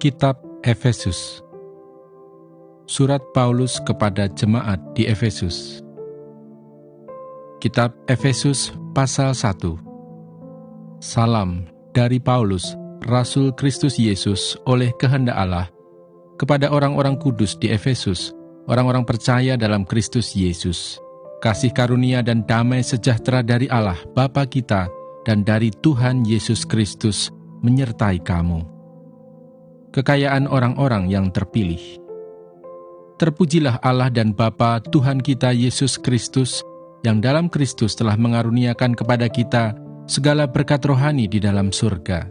Kitab Efesus. Surat Paulus kepada jemaat di Efesus. Kitab Efesus pasal 1. Salam dari Paulus, Rasul Kristus Yesus oleh kehendak Allah, kepada orang-orang kudus di Efesus, orang-orang percaya dalam Kristus Yesus. Kasih karunia dan damai sejahtera dari Allah Bapa kita dan dari Tuhan Yesus Kristus menyertai kamu. Kekayaan orang-orang yang terpilih. Terpujilah Allah dan Bapa Tuhan kita Yesus Kristus, yang dalam Kristus telah mengaruniakan kepada kita segala berkat rohani di dalam surga.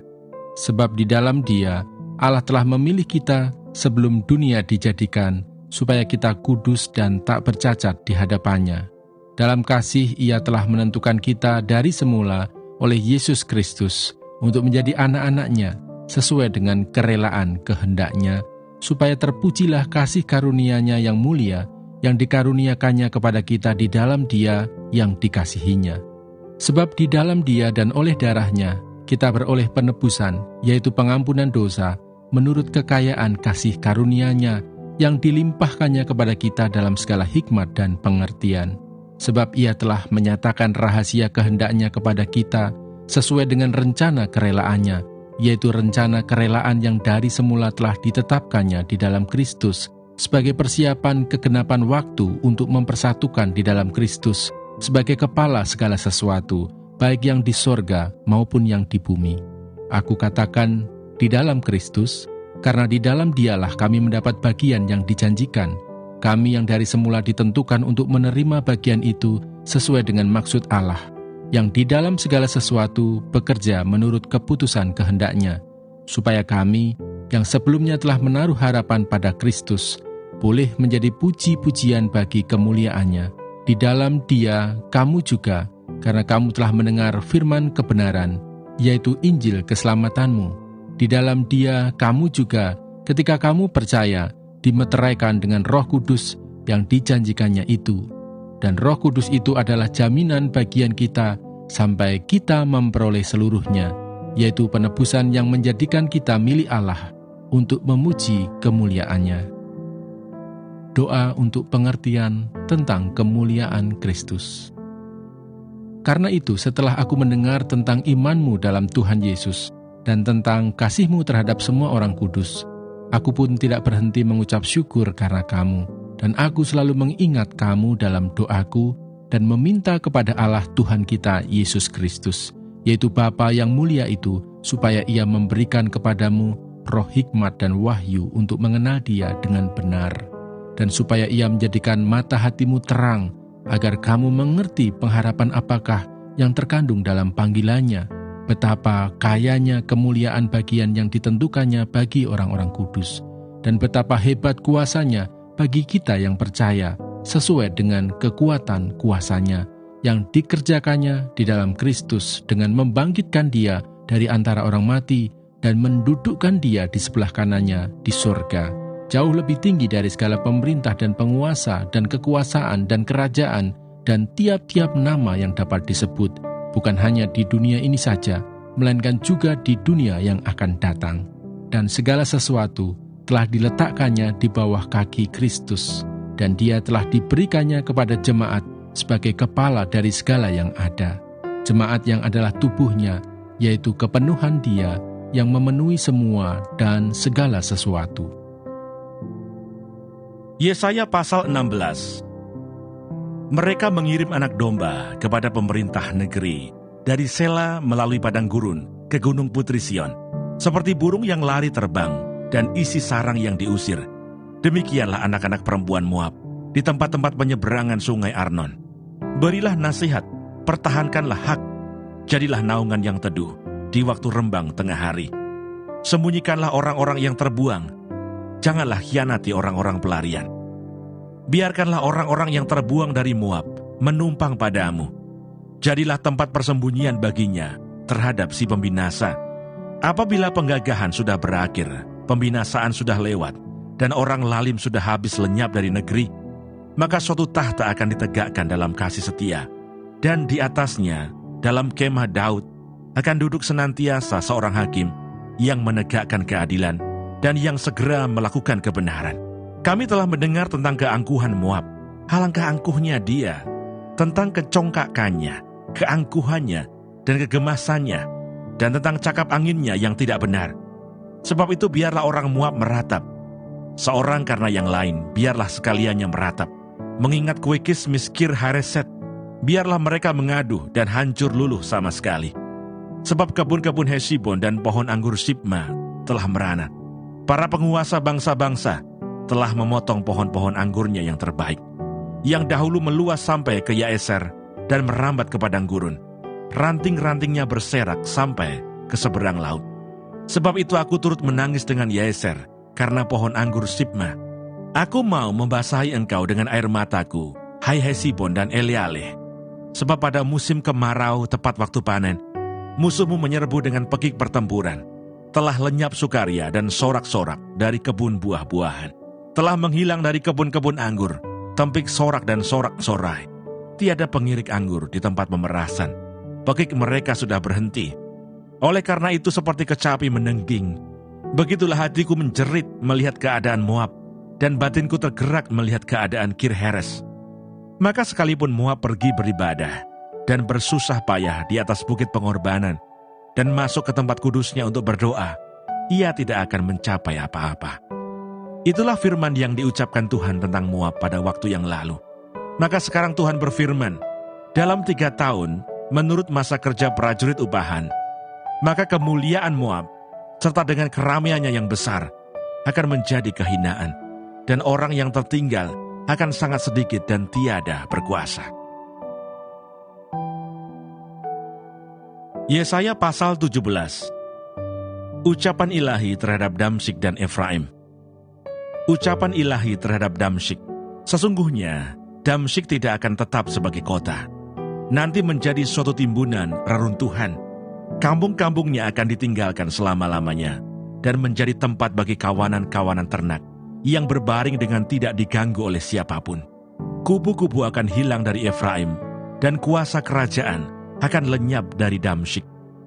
Sebab di dalam Dia, Allah telah memilih kita sebelum dunia dijadikan, supaya kita kudus dan tak bercacat di hadapan-Nya. Dalam kasih Ia telah menentukan kita dari semula oleh Yesus Kristus untuk menjadi anak-anak-Nya, sesuai dengan kerelaan kehendak-Nya, supaya terpujilah kasih karunia-Nya yang mulia, yang dikaruniakannya kepada kita di dalam Dia yang dikasihinya. Sebab di dalam Dia dan oleh darah-Nya, kita beroleh penebusan, yaitu pengampunan dosa, menurut kekayaan kasih karunia-Nya, yang dilimpahkannya kepada kita dalam segala hikmat dan pengertian. Sebab Ia telah menyatakan rahasia kehendak-Nya kepada kita, sesuai dengan rencana kerelaannya, yaitu rencana kerelaan yang dari semula telah ditetapkannya di dalam Kristus, sebagai persiapan kegenapan waktu untuk mempersatukan di dalam Kristus, sebagai kepala segala sesuatu, baik yang di sorga maupun yang di bumi. Aku katakan, di dalam Kristus, karena di dalam Dialah kami mendapat bagian yang dijanjikan. Kami yang dari semula ditentukan untuk menerima bagian itu sesuai dengan maksud Allah, yang di dalam segala sesuatu bekerja menurut keputusan kehendak-Nya, supaya kami, yang sebelumnya telah menaruh harapan pada Kristus, boleh menjadi puji-pujian bagi kemuliaan-Nya. Di dalam Dia, kamu juga, karena kamu telah mendengar firman kebenaran, yaitu Injil keselamatanmu. Di dalam Dia, kamu juga, ketika kamu percaya, dimeteraikan dengan Roh Kudus yang dijanjikannya itu. Dan Roh Kudus itu adalah jaminan bagian kita sampai kita memperoleh seluruhnya, yaitu penebusan yang menjadikan kita milik Allah untuk memuji kemuliaan-Nya. Doa untuk pengertian tentang kemuliaan Kristus. Karena itu, setelah aku mendengar tentang imanmu dalam Tuhan Yesus dan tentang kasihmu terhadap semua orang kudus, aku pun tidak berhenti mengucap syukur karena kamu. Dan aku selalu mengingat kamu dalam doaku dan meminta kepada Allah Tuhan kita Yesus Kristus, yaitu Bapa yang mulia itu, supaya Ia memberikan kepadamu roh hikmat dan wahyu untuk mengenal Dia dengan benar, dan supaya Ia menjadikan mata hatimu terang, agar kamu mengerti pengharapan apakah yang terkandung dalam panggilannya, betapa kayanya kemuliaan bagian yang ditentukannya bagi orang-orang kudus, dan betapa hebat kuasa-Nya bagi kita yang percaya, sesuai dengan kekuatan kuasa-Nya, yang dikerjakannya di dalam Kristus dengan membangkitkan Dia dari antara orang mati dan mendudukkan Dia di sebelah kanannya di surga, jauh lebih tinggi dari segala pemerintah dan penguasa dan kekuasaan dan kerajaan dan tiap-tiap nama yang dapat disebut, bukan hanya di dunia ini saja, melainkan juga di dunia yang akan datang. Dan segala sesuatu telah diletakkannya di bawah kaki Kristus, dan Dia telah diberikannya kepada jemaat sebagai kepala dari segala yang ada. Jemaat yang adalah tubuhnya, yaitu kepenuhan Dia yang memenuhi semua dan segala sesuatu. Yesaya pasal 16. Mereka mengirim anak domba kepada pemerintah negeri, dari Sela melalui padang gurun ke gunung Putri Sion, seperti burung yang lari terbang dan isi sarang yang diusir. Demikianlah anak-anak perempuan Moab di tempat-tempat penyeberangan sungai Arnon. Berilah nasihat, pertahankanlah hak, jadilah naungan yang teduh di waktu rembang tengah hari. Sembunyikanlah orang-orang yang terbuang, janganlah hianati orang-orang pelarian. Biarkanlah orang-orang yang terbuang dari Moab menumpang padamu. Jadilah tempat persembunyian baginya terhadap si pembinasa. Apabila penggagahan sudah berakhir, pembinasaan sudah lewat, dan orang lalim sudah habis lenyap dari negeri, maka suatu tahta akan ditegakkan dalam kasih setia, dan di atasnya, dalam kemah Daud, akan duduk senantiasa seorang hakim yang menegakkan keadilan dan yang segera melakukan kebenaran. Kami telah mendengar tentang keangkuhan Moab. Alangkah angkuhnya dia, tentang kecongkakannya, keangkuhannya, dan kegemasannya, dan tentang cakap anginnya yang tidak benar. Sebab itu biarlah orang Moab meratap, seorang karena yang lain, biarlah sekaliannya meratap. Mengingat kue Kismis Kir Hareset, biarlah mereka mengadu dan hancur luluh sama sekali. Sebab kebun-kebun Hesibon dan pohon anggur Sibma telah merana. Para penguasa bangsa-bangsa telah memotong pohon-pohon anggurnya yang terbaik, yang dahulu meluas sampai ke Yaeser dan merambat ke padang gurun. Ranting-rantingnya berserak sampai ke seberang laut. Sebab itu aku turut menangis dengan Yaeser karena pohon anggur Sibma. Aku mau membasahi engkau dengan air mataku, hai Hesibon dan Elealeh. Sebab pada musim kemarau tepat waktu panen, musuhmu menyerbu dengan pekik pertempuran. Telah lenyap sukaria dan sorak-sorak dari kebun buah-buahan. Telah menghilang dari kebun-kebun anggur, tempik sorak dan sorak-sorai. Tiada pengirik anggur di tempat pemerasan. Pekik mereka sudah berhenti. Oleh karena itu seperti kecapi menengging, begitulah hatiku menjerit melihat keadaan Moab, dan batinku tergerak melihat keadaan Kir Heres. Maka sekalipun Moab pergi beribadah, dan bersusah payah di atas bukit pengorbanan, dan masuk ke tempat kudusnya untuk berdoa, ia tidak akan mencapai apa-apa. Itulah firman yang diucapkan Tuhan tentang Moab pada waktu yang lalu. Maka sekarang Tuhan berfirman, dalam 3 tahun, menurut masa kerja prajurit upahan, maka kemuliaan Moab, serta dengan keramaiannya yang besar, akan menjadi kehinaan, dan orang yang tertinggal akan sangat sedikit dan tiada berkuasa. Yesaya pasal 17. Ucapan ilahi terhadap Damsyik dan Efraim. Ucapan ilahi terhadap Damsyik. Sesungguhnya, Damsyik tidak akan tetap sebagai kota. Nanti menjadi suatu timbunan reruntuhan. Kampung-kampungnya akan ditinggalkan selama-lamanya, dan menjadi tempat bagi kawanan-kawanan ternak, yang berbaring dengan tidak diganggu oleh siapapun. Kubu-kubu akan hilang dari Efraim, dan kuasa kerajaan akan lenyap dari Damsyik.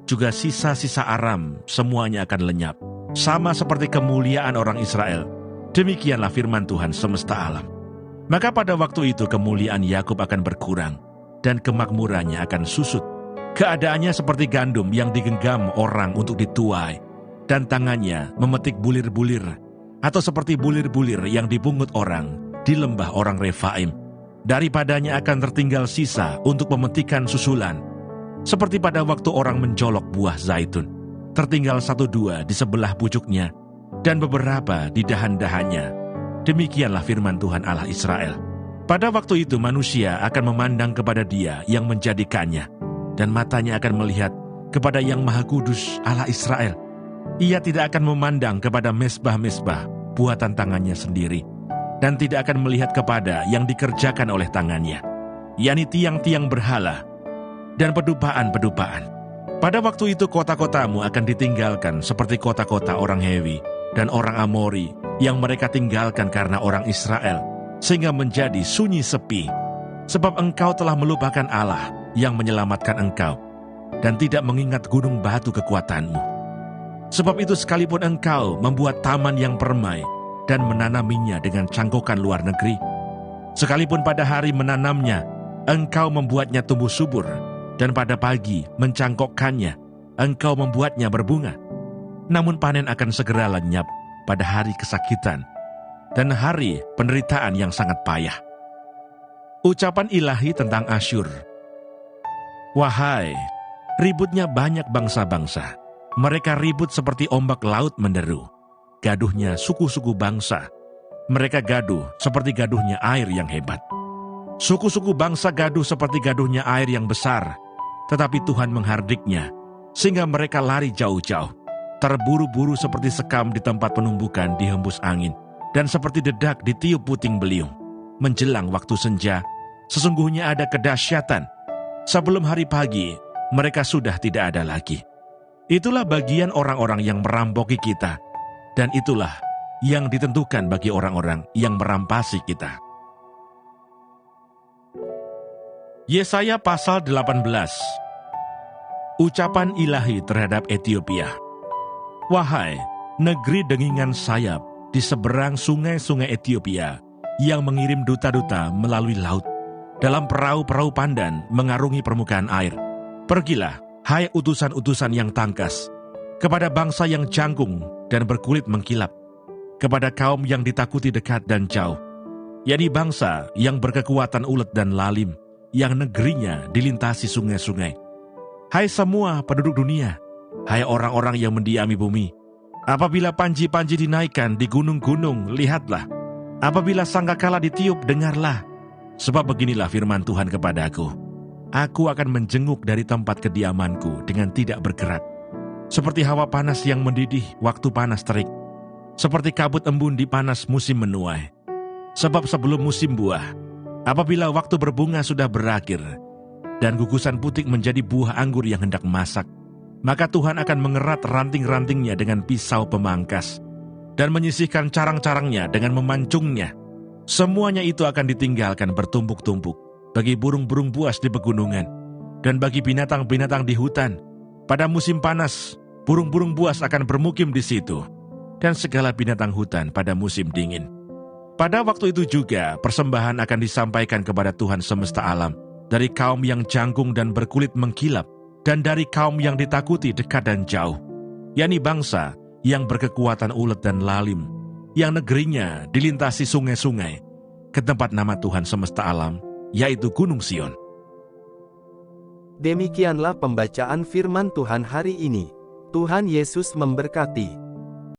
Juga sisa-sisa Aram semuanya akan lenyap. Sama seperti kemuliaan orang Israel. Demikianlah firman Tuhan semesta alam. Maka pada waktu itu kemuliaan Yakub akan berkurang, dan kemakmurannya akan susut. Keadaannya seperti gandum yang digenggam orang untuk dituai, dan tangannya memetik bulir-bulir, atau seperti bulir-bulir yang dipungut orang di lembah orang Refaim. Daripadanya akan tertinggal sisa untuk pemetikan susulan, seperti pada waktu orang menjolok buah zaitun. Tertinggal 1-2 di sebelah pucuknya, dan beberapa di dahan-dahannya. Demikianlah firman Tuhan Allah Israel. Pada waktu itu manusia akan memandang kepada Dia yang menjadikannya, dan matanya akan melihat kepada Yang Maha Kudus Allah Israel. Ia tidak akan memandang kepada mesbah-mesbah buatan tangannya sendiri, dan tidak akan melihat kepada yang dikerjakan oleh tangannya, yakni tiang-tiang berhala dan pedupaan-pedupaan. Pada waktu itu kota-kotamu akan ditinggalkan seperti kota-kota orang Hewi dan orang Amori yang mereka tinggalkan karena orang Israel, sehingga menjadi sunyi sepi. Sebab engkau telah melupakan Allah yang menyelamatkan engkau, dan tidak mengingat gunung batu kekuatanmu. Sebab itu sekalipun engkau membuat taman yang permai dan menanaminya dengan cangkokan luar negeri, sekalipun pada hari menanamnya engkau membuatnya tumbuh subur, dan pada pagi mencangkokkannya engkau membuatnya berbunga, namun panen akan segera lenyap pada hari kesakitan dan hari penderitaan yang sangat payah. Ucapan ilahi tentang Asyur. Wahai, ributnya banyak bangsa-bangsa. Mereka ribut seperti ombak laut menderu. Gaduhnya suku-suku bangsa. Mereka gaduh seperti gaduhnya air yang hebat. Suku-suku bangsa gaduh seperti gaduhnya air yang besar. Tetapi Tuhan menghardiknya, sehingga mereka lari jauh-jauh. Terburu-buru seperti sekam di tempat penumbukan dihembus angin, dan seperti dedak ditiup puting beliung. Menjelang waktu senja, sesungguhnya ada kedahsyatan. Sebelum hari pagi, mereka sudah tidak ada lagi. Itulah bagian orang-orang yang merampoki kita, dan itulah yang ditentukan bagi orang-orang yang merampasi kita. Yesaya pasal 18. Ucapan ilahi terhadap Etiopia. Wahai, negeri dengingan sayap di seberang sungai-sungai Ethiopia yang mengirim duta-duta melalui laut dalam perahu-perahu pandan mengarungi permukaan air. Pergilah, hai utusan-utusan yang tangkas, kepada bangsa yang jangkung dan berkulit mengkilap, kepada kaum yang ditakuti dekat dan jauh, yakni bangsa yang berkekuatan ulet dan lalim, yang negerinya dilintasi sungai-sungai. Hai semua penduduk dunia, hai orang-orang yang mendiami bumi, apabila panji-panji dinaikkan di gunung-gunung, lihatlah. Apabila sangkakala ditiup, dengarlah. Sebab beginilah firman Tuhan kepadaku. Aku akan menjenguk dari tempat kediamanku dengan tidak bergerak. Seperti hawa panas yang mendidih waktu panas terik. Seperti kabut embun di panas musim menuai. Sebab sebelum musim buah, apabila waktu berbunga sudah berakhir, dan gugusan putik menjadi buah anggur yang hendak masak, maka Tuhan akan mengerat ranting-rantingnya dengan pisau pemangkas, dan menyisihkan carang-carangnya dengan memancungnya. Semuanya itu akan ditinggalkan bertumpuk-tumpuk bagi burung-burung buas di pegunungan, dan bagi binatang-binatang di hutan. Pada musim panas, burung-burung buas akan bermukim di situ, dan segala binatang hutan pada musim dingin. Pada waktu itu juga persembahan akan disampaikan kepada Tuhan semesta alam, dari kaum yang jangkung dan berkulit mengkilap, dan dari kaum yang ditakuti dekat dan jauh, yakni bangsa yang berkekuatan ulet dan lalim, yang negerinya dilintasi sungai-sungai, ke tempat nama Tuhan semesta alam, yaitu Gunung Sion. Demikianlah pembacaan firman Tuhan hari ini. Tuhan Yesus memberkati.